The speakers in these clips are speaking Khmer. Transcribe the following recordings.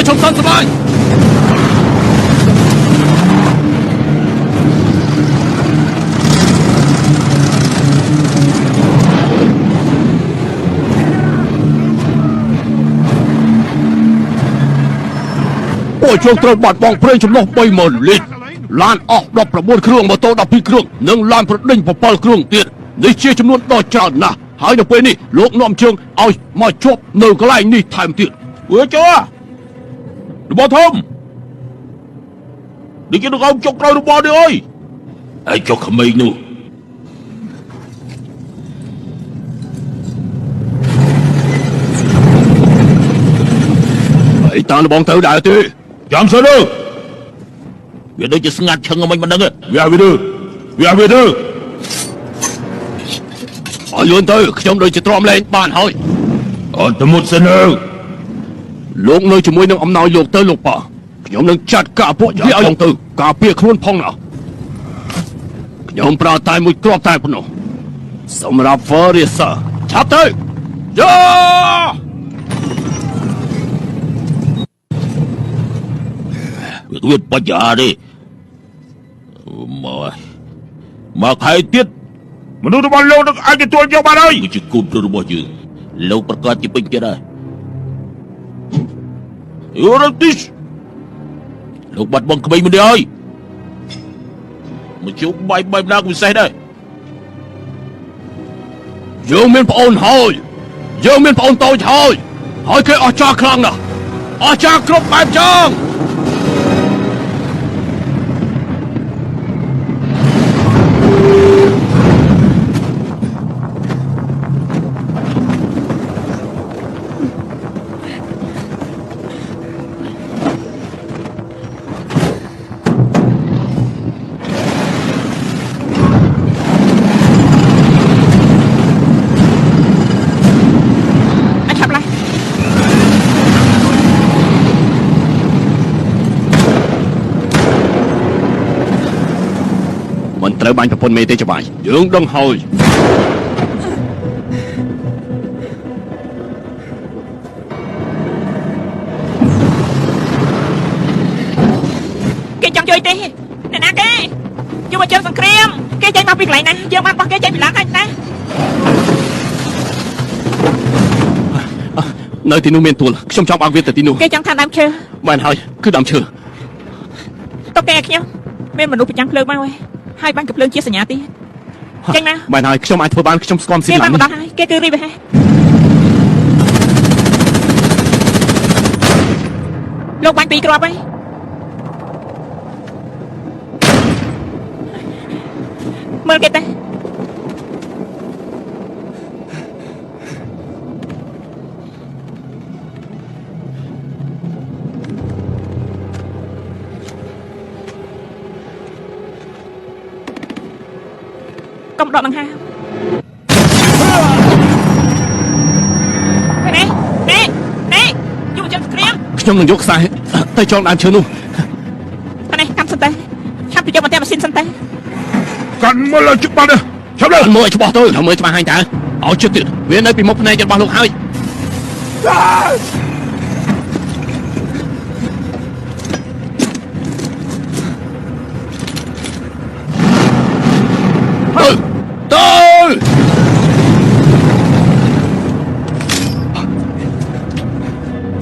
ชมตามสบายป่วยช่วงตรวจบัตรบองเพลงชมนกไปหมดลิตลานออกรอบประมวลเครื่องมาโตดับพี่เครื่องหนึ่งลานประดิ่งปปลเครื่องเตี้ยในเชี่ยจำนวนต่อจานนะหายในปีนี้โลกน้อมเชิงเอามาชบหนึ่งกลายนี่ไทม์เตี้ยจ้าดูบอทอมđi cho được ông chọc rồi được bò đi ơi ai cho khăm mây nu ai ta là bọn tự đại tì chạm sao đâu về đây chỉ ngắt chân của mình nâng á về đưa ở luôn tới trong đời chỉ trộm lên bàn thôi ở từ một sân hơn lúc nơi chỉ mới nâng ông nào lột tới lột bỏ nhómនឹងចាត់ការពួកវាឲ្យទៅការពារខ្លួនផងណាខ្ញុំប្រើតែមួយគ្រាប់តែប៉ុណ្ណោះសម្រាប់ Forisa ឆាប់ទៅយ៉ាវាបញ្ញាទេមកហើយទៀតមនុស្សរបស់លោកនឹងអាចទទួលយកបានហើយជាគុំរបស់យើងលោកប្រកាសជាពេញចិត្តហើយយូរ៉ាទីសលោកបាត់បង់ក្មេងម្នាក់ហើយមកជួបបាយណាពិសេសដែរយើងមានប្អូនហើយយើងមានប្អូនតូចហើយគេអស់ចាខ្លាំងណាស់អស់ចាគ្រប់បែបចឹងត្រូវបាញ់ប្រពន្ធមេទេច្បាស់យើងដឹងហើយគេចង់ជួយទេអ្នកណាគេយកមកជើងសង្គ្រាមគេចេញមកពីកន្លែងណាយើងបានបោះគេចេញពីឡានហើយណានៅទីនោះមានទួលខ្ញុំចង់បើកវាទៅទីនោះគេចង់ថាដើមឈើបានហើយគឺដើមឈើតុកកែខ្ញុំមានមនុស្សប្រចាំភ្លើងមកហើយបាញ់កំភ្លើងជាសញ្ញាទៀតចេញមកបានហើយខ្ញុំអាចធ្វើបានខ្ញុំស្គាល់ស៊ីឡានគេបានដល់ហើយគេគឺរីបហេលោកបាញ់ពីរគ្រាប់ហើយមើលគេទៅកុំដកដង្ហើមនេះយកមកចាំស្គ្រាមខ្ញុំនឹងយកខ្សែទៅចងដើមឈើនោះនេះកាន់សិនតែឆាប់ទៅយកមកតែម៉ាស៊ីនសិនតែកាន់មើលឲ្យច្បាស់ទៅឆាប់លើមើលឲ្យច្បាស់ទៅមើលច្បាស់ហើយតើឲ្យជិតទៀតវានៅពីមុខភ្នែករបស់លោកហើយ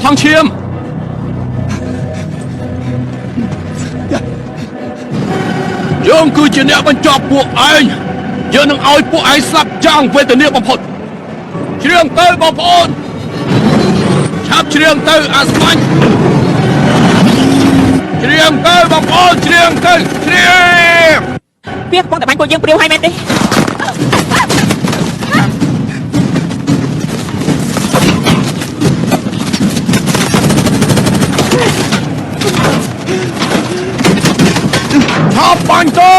ថងឈាមយើងគឺជាអ្នកបញ្ចប់ពួកឯងយើងនឹងឲ្យពួកឯងស្លាប់យ៉ាងវេទនាបំផុតច្រៀងទៅបងប្អូនឆាប់ច្រៀងទៅអាស្មាញ់ច្រៀងទៅបងប្អូនច្រៀងទៅច្រៀងវាកំពុងតែបាញ់ពួកយើងព្រាវហើយមែនទេឆាប់បាញ់ទៅ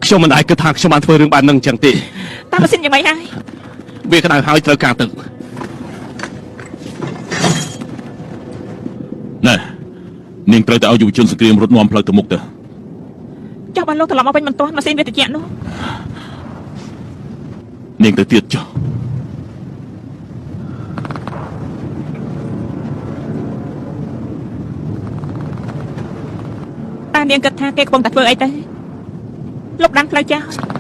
ខ្ញុំមិនអាចគិតថាខ្ញុំបានធ្វើរឿងបាននឹងចឹងទេ តាម៉ាស៊ីនយ៉ាងម៉េចហើយ វាក្តៅហើយត្រូវការទឹកណែនាងត្រូវតែឲ្យយុវជនសង្គ្រាមរត់នាំផ្លូវទៅមុខទៅ ចុះបើលោកត្រឡប់មកវិញមិនទាន់ម៉ាស៊ីនវាត្រជាក់នោះ នាងទៅទៀតចុះ តានាងគិតថាគេកំពុងតែធ្វើអីទៅលោកដាំផ្លូវចោល